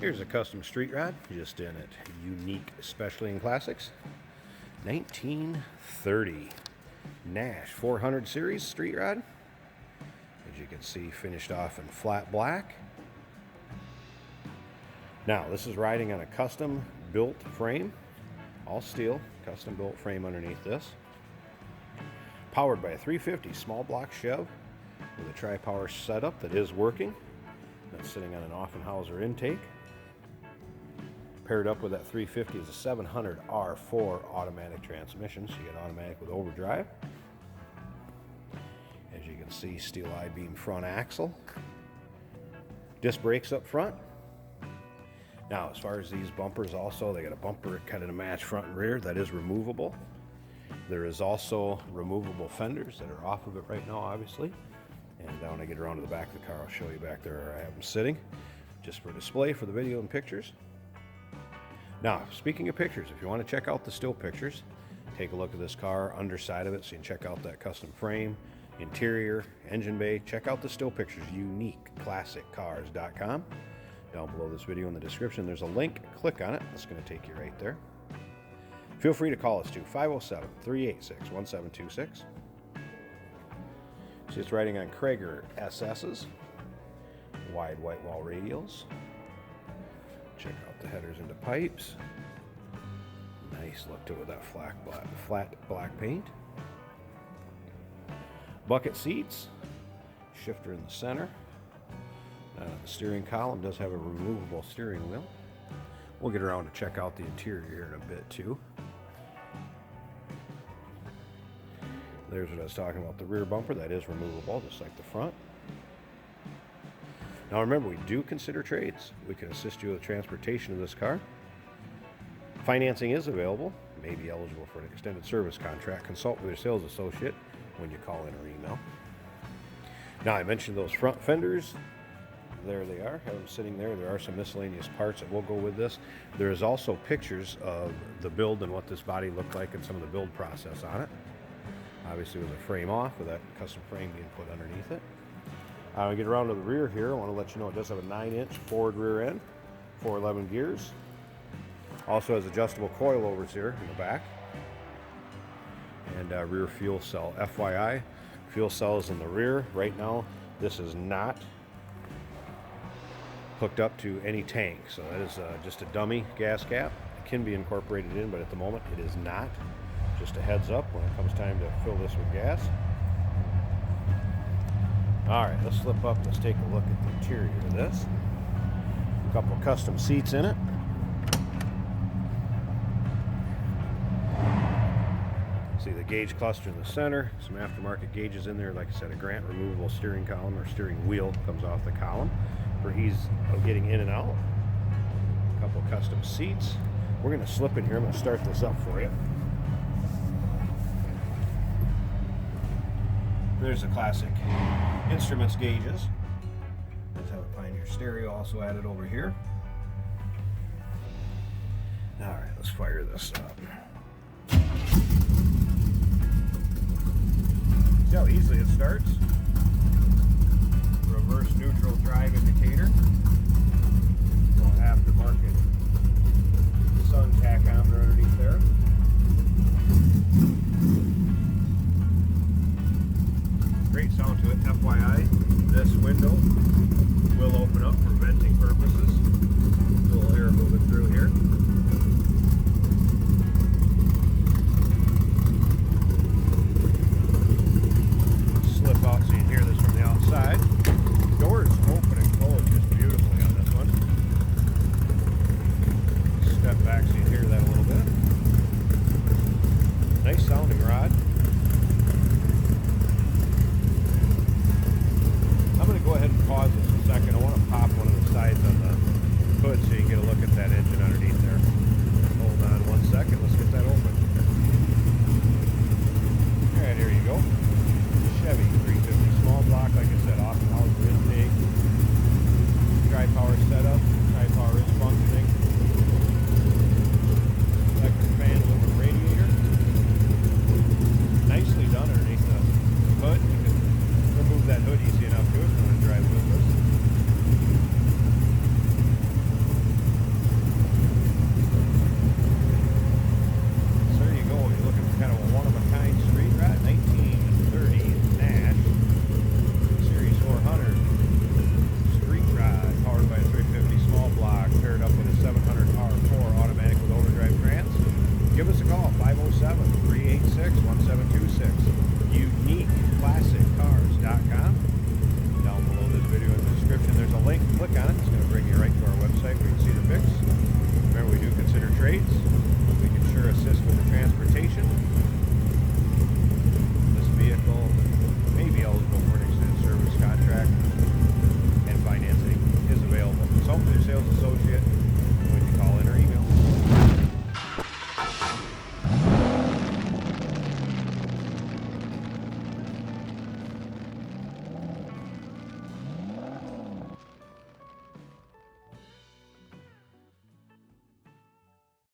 Here's a custom street rod, just in it. Unique, especially in classics. 1930 Nash 400 series street rod. As you can see, finished off in flat black. Now, this is riding on a custom built frame. All steel, custom built frame underneath this. Powered by a 350 small block Chev with a tri-power setup that is working. That's sitting on an Offenhauser intake. Paired up with that 350 is a 700R4 automatic transmission, so you get automatic with overdrive. As you can see, steel I-beam front axle. Disc brakes up front. Now, as far as these bumpers also, they got a bumper kind of to match front and rear that is removable. There is also removable fenders that are off of it right now, obviously. And when I get around to the back of the car, I'll show you back there. I have them sitting just for display for the video and pictures. Now, speaking of pictures, if you want to check out the still pictures, take a look at this car, underside of it, so you can check out that custom frame, interior, engine bay. Check out the still pictures, uniqueclassiccars.com. Down below this video in the description, there's a link. Click on it. It's going to take you right there. Feel free to call us to 507-386-1726. See, it's riding on Krager SS's, wide white wall radials. Check out the headers into pipes. Nice look to it with that flat black paint. Bucket seats, shifter in the center. The steering column does have a removable steering wheel. We'll get around to check out the interior here in a bit too. There's what I was talking about, the rear bumper. That is removable, just like the front. Now remember, we do consider trades. We can assist you with transportation of this car. Financing is available. You may be eligible for an extended service contract. Consult with your sales associate when you call in or email. Now, I mentioned those front fenders. There they are. Have them sitting there. There are some miscellaneous parts that will go with this. There is also pictures of the build and what this body looked like and some of the build process on it. Obviously, with a frame off, with that custom frame being put underneath it. We get around to the rear here. I want to let you know it does have a 9-inch forward rear end, 411 gears. Also has adjustable coilovers here in the back. And rear fuel cell. FYI, fuel cell is in the rear. Right now, this is not hooked up to any tank. So that is just a dummy gas cap. It can be incorporated in, but at the moment it is not. Just a heads up when it comes time to fill this with gas. All right, let's flip up. Let's take a look at the interior of this. A couple of custom seats in it. See the gauge cluster in the center. Some aftermarket gauges in there. Like I said, a Grant removable steering column or steering wheel comes off the column for ease of getting in and out. A couple of custom seats. We're going to slip in here. I'm going to start this up for you. There's the classic instruments gauges. Let's have a Pioneer stereo also added over here. All right, let's fire this up. See how easily it starts? Reverse neutral drive indicator. Little aftermarket sun tachometer underneath there. Great sound to it. FYI, this window will open up for venting purposes. A little air moving through here.